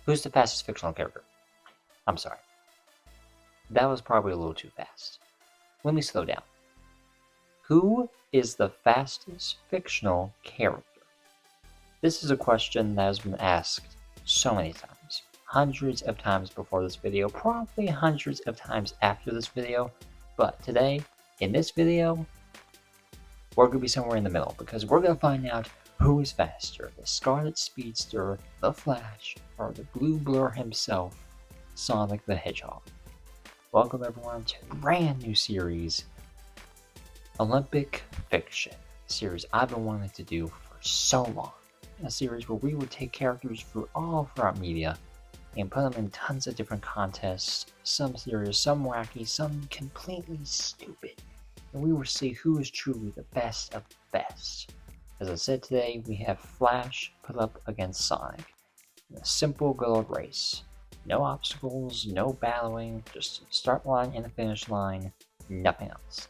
Who's the fastest fictional character? I'm sorry. That was probably a little too fast. Let me slow down. Who is the fastest fictional character? This is a question that has been asked so many times. Hundreds of times before this video, probably hundreds of times after this video. But today, in this video, we're going to be somewhere in the middle because we're going to find out who is faster, the Scarlet Speedster, the Flash, or the Blue Blur himself, Sonic the Hedgehog. Welcome everyone to a brand new series, Olympic Fiction, a series I've been wanting to do for so long. A series where we would take characters throughout media and put them in tons of different contests, some serious, some wacky, some completely stupid. And we will see who is truly the best of the best. As I said today, we have Flash put up against Sonic in a simple good old race. No obstacles, no battling, just a start line and a finish line, nothing else.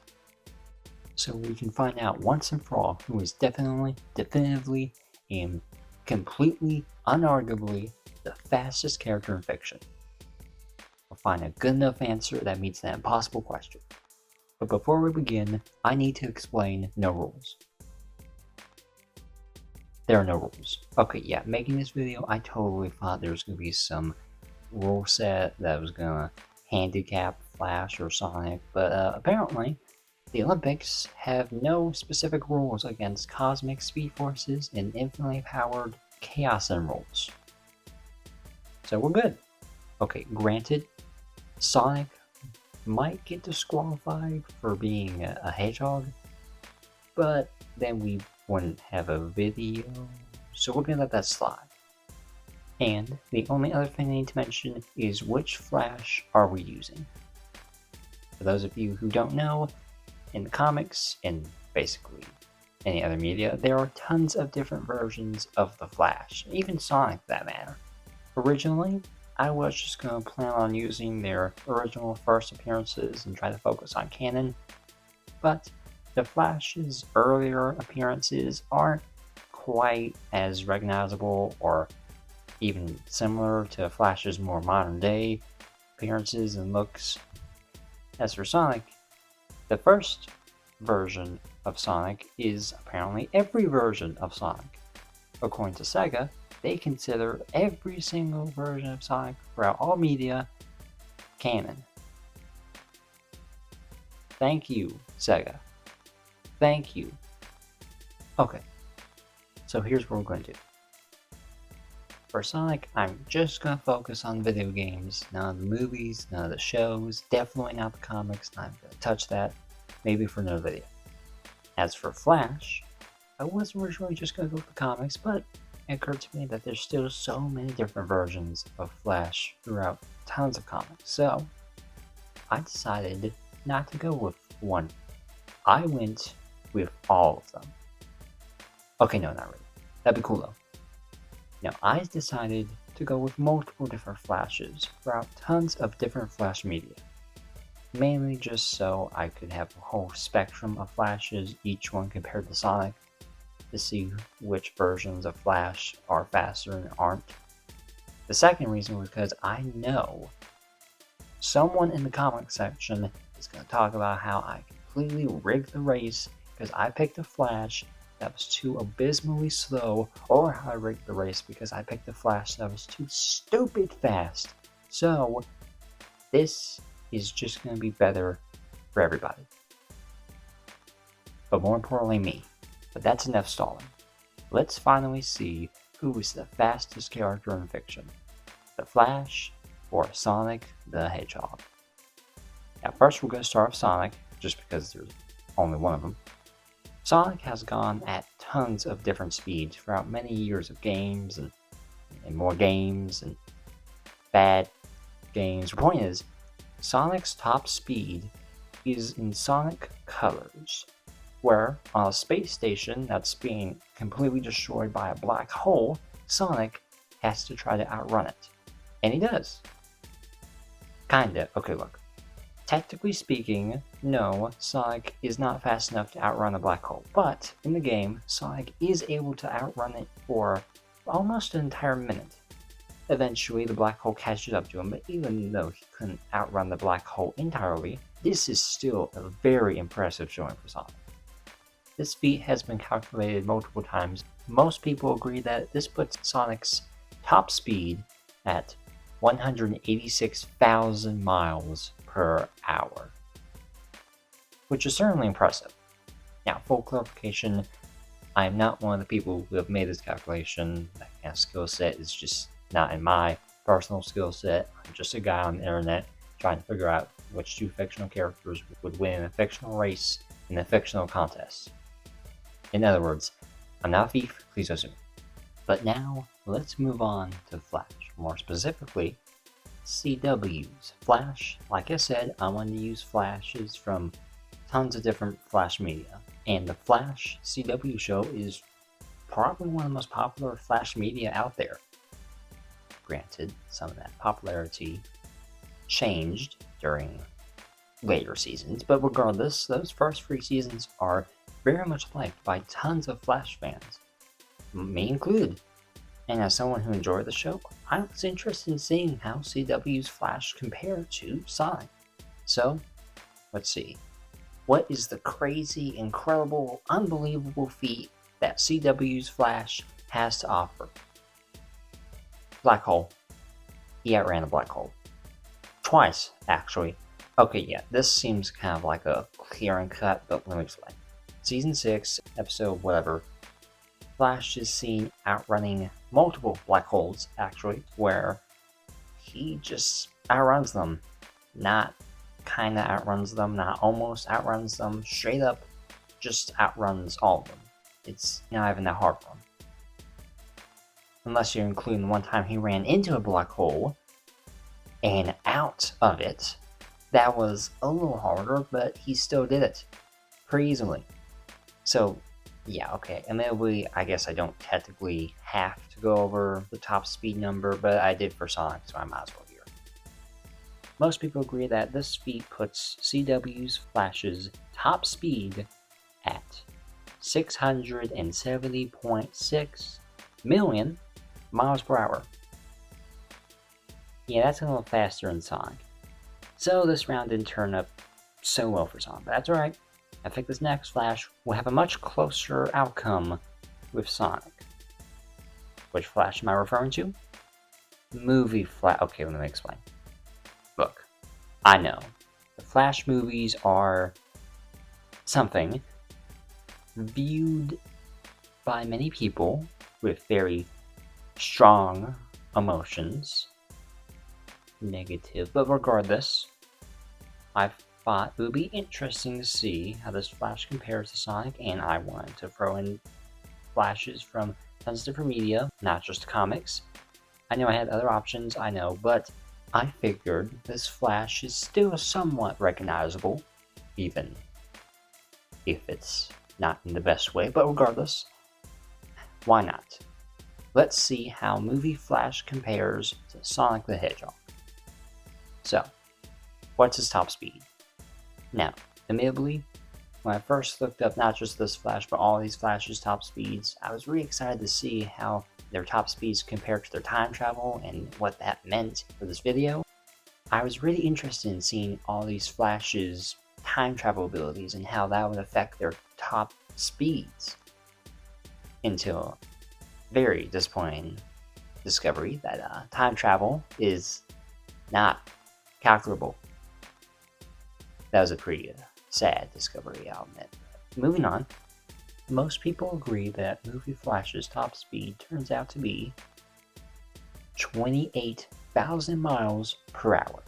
So we can find out once and for all who is definitively, and completely, unarguably, the fastest character in fiction. We'll find a good enough answer that meets that impossible question. But before we begin, I need to explain no rules. There are no rules. Okay, yeah, making this video, I totally thought there was going to be some rule set that was going to handicap Flash or Sonic, but apparently the Olympics have no specific rules against cosmic speed forces and infinitely powered chaos emeralds. So we're good. Okay, granted, Sonic might get disqualified for being a hedgehog, but then we wouldn't have a video, so we're gonna let that slide. And the only other thing I need to mention is which Flash are we using. For those of you who don't know, in the comics, and basically any other media, there are tons of different versions of the Flash, even Sonic for that matter. Originally, I was just going to plan on using their original first appearances and try to focus on canon, but the Flash's earlier appearances aren't quite as recognizable or even similar to Flash's more modern day appearances and looks. As for Sonic, the first version of Sonic is apparently every version of Sonic. According to Sega, they consider every single version of Sonic throughout all media canon. Thank you, Sega. Thank you. Okay, so here's what we're going to do. For Sonic, I'm just going to focus on video games, none of the movies, none of the shows, definitely not the comics, not going to touch that, maybe for another video. As for Flash, I wasn't originally just going to go with the comics, but it occurred to me that there's still so many different versions of Flash throughout tons of comics, so I decided not to go with one. I went with all of them. Okay, no, not really. That'd be cool though. Now, I decided to go with multiple different Flashes throughout tons of different Flash media. Mainly just so I could have a whole spectrum of Flashes, each one compared to Sonic, to see which versions of Flash are faster and aren't. The second reason was because I know someone in the comic section is going to talk about how I completely rigged the race because I picked a Flash that was too abysmally slow, or how I rigged the race because I picked a Flash that was too stupid fast. So this is just going to be better for everybody. But more importantly, me. But that's enough stalling. Let's finally see who is the fastest character in fiction. The Flash or Sonic the Hedgehog. Now first we're going to start with Sonic, just because there's only one of them. Sonic has gone at tons of different speeds throughout many years of games and more games and bad games. The point is, Sonic's top speed is in Sonic Colors, where on a space station that's being completely destroyed by a black hole, Sonic has to try to outrun it. And he does. Kinda. Okay, look. Technically speaking, no, Sonic is not fast enough to outrun a black hole, but in the game, Sonic is able to outrun it for almost an entire minute. Eventually, the black hole catches up to him, but even though he couldn't outrun the black hole entirely, this is still a very impressive showing for Sonic. This feat has been calculated multiple times. Most people agree that this puts Sonic's top speed at 186,000 miles per hour, which is certainly impressive. Now, full clarification, I am not one of the people who have made this calculation. That kind of skill set is just not in my personal skill set. I'm just a guy on the internet trying to figure out which two fictional characters would win a fictional race in a fictional contest. In other words, I'm not a thief, please assume. But now, let's move on to Flash. More specifically, CW's Flash. Like I said, I wanted to use flashes from tons of different Flash media. And the Flash CW show is probably one of the most popular Flash media out there. Granted, some of that popularity changed during later seasons, but regardless, those first 3 seasons are very much liked by tons of Flash fans, me included. And as someone who enjoyed the show, I was interested in seeing how CW's Flash compared to Sonic. So, let's see. What is the crazy, incredible, unbelievable feat that CW's Flash has to offer? Black hole. He outran a black hole. Twice, actually. Okay, yeah, this seems kind of like a clear and cut, but let me explain. Season 6, episode whatever, Flash is seen outrunning multiple black holes, actually, where he just outruns them. Not kinda outruns them, not almost outruns them, straight up just outruns all of them. It's not even that hard for him. Unless you're including the one time he ran into a black hole and out of it. That was a little harder, but he still did it pretty easily. So, yeah, okay. Admittedly, I guess I don't technically have to go over the top speed number, but I did for Sonic, so I might as well here. Most people agree that this feat puts CW's Flash's top speed at 670.6 million miles per hour. Yeah, that's a little faster than Sonic. So this round didn't turn up so well for Sonic, but that's alright. I think this next Flash will have a much closer outcome with Sonic. Which Flash am I referring to? Movie Flash. Okay, let me explain. Look, I know the Flash movies are something viewed by many people with very strong emotions, negative, but regardless, I thought it would be interesting to see how this Flash compares to Sonic, and I wanted to throw in Flashes from tons of different media, not just comics. I know I had other options, I know, but I figured this Flash is still somewhat recognizable, even if it's not in the best way, but regardless, why not? Let's see how movie Flash compares to Sonic the Hedgehog. So, what's his top speed? Now, admittedly, when I first looked up not just this Flash, but all these Flash's top speeds, I was really excited to see how their top speeds compared to their time travel and what that meant for this video. I was really interested in seeing all these Flash's time travel abilities and how that would affect their top speeds. Until very disappointing discovery that time travel is not calculable. That was a pretty sad discovery, I'll admit. Moving on, most people agree that movie Flash's top speed turns out to be 28,000 miles per hour,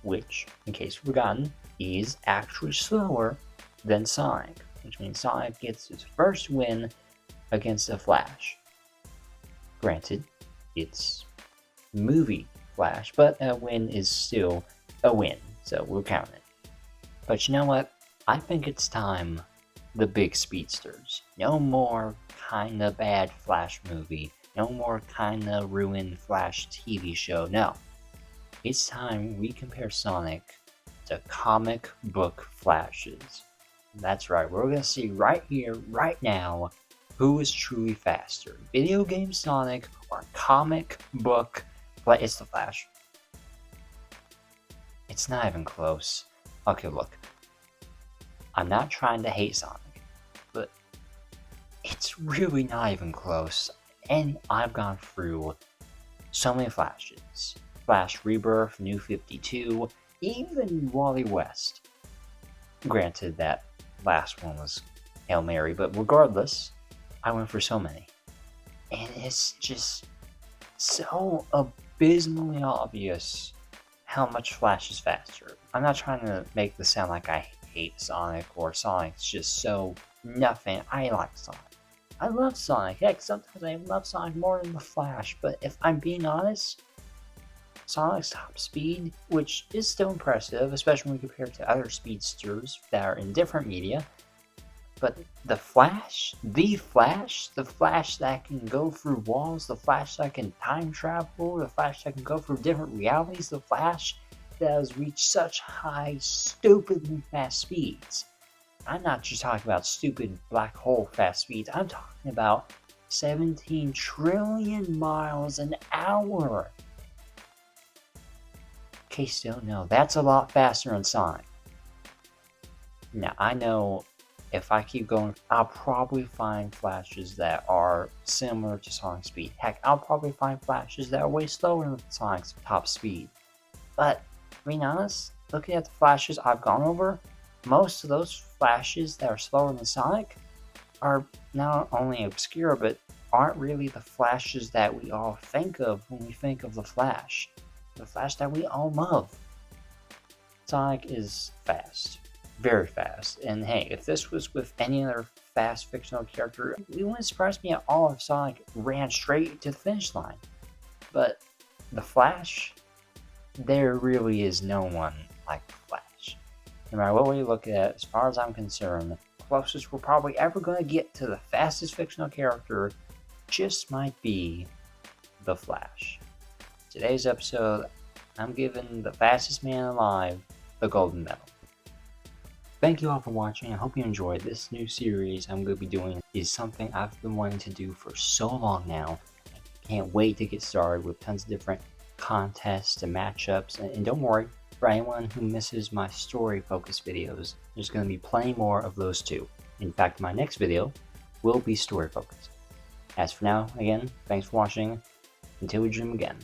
which, in case you've forgotten, is actually slower than Sonic, which means Sonic gets his first win against the Flash. Granted, it's movie Flash, but a win is still a win, so we'll count it. But you know what? I think it's time the big speedsters. No more kinda bad Flash movie. No more kinda ruined Flash TV show. No. It's time we compare Sonic to comic book Flashes. That's right, we're gonna see right here, right now, Who is truly faster? Video game Sonic or comic book? It's the Flash. It's not even close. Okay, look. I'm not trying to hate Sonic, but it's really not even close. And I've gone through so many Flashes. Flash Rebirth, New 52, even Wally West. Granted, that last one was Hail Mary, but regardless, I went for so many. And it's just so abysmally obvious how much Flash is faster. I'm not trying to make this sound like I hate Sonic or Sonic's just so nothing. I like Sonic. I love Sonic. Heck, sometimes I love Sonic more than the Flash, but if I'm being honest, Sonic's top speed, which is still impressive, especially when compared to other speedsters that are in different media, but the Flash that can go through walls, the Flash that can time travel, the Flash that can go through different realities, the Flash that has reached such high, stupidly fast speeds. I'm not just talking about stupid black hole fast speeds, I'm talking about 17 trillion miles an hour. In case you don't know, that's a lot faster than Sonic. Now, I know if I keep going, I'll probably find Flashes that are similar to Sonic's speed. Heck, I'll probably find Flashes that are way slower than Sonic's top speed. But, being honest, looking at the Flashes I've gone over, most of those Flashes that are slower than Sonic are not only obscure, but aren't really the Flashes that we all think of when we think of the Flash. The Flash that we all love. Sonic is fast. Very fast. And hey, if this was with any other fast fictional character, it wouldn't surprise me at all if Sonic ran straight to the finish line. But the Flash, there really is no one like the Flash. No matter what way you look at it, as far as I'm concerned, the closest we're probably ever going to get to the fastest fictional character just might be the Flash. Today's episode, I'm giving the fastest man alive the golden medal. Thank you all for watching. I hope you enjoyed. This new series I'm going to be doing is something I've been wanting to do for so long now. I can't wait to get started with tons of different contests and matchups. And don't worry, for anyone who misses my story-focused videos, there's going to be plenty more of those too. In fact, my next video will be story-focused. As for now, again, thanks for watching. Until we dream again.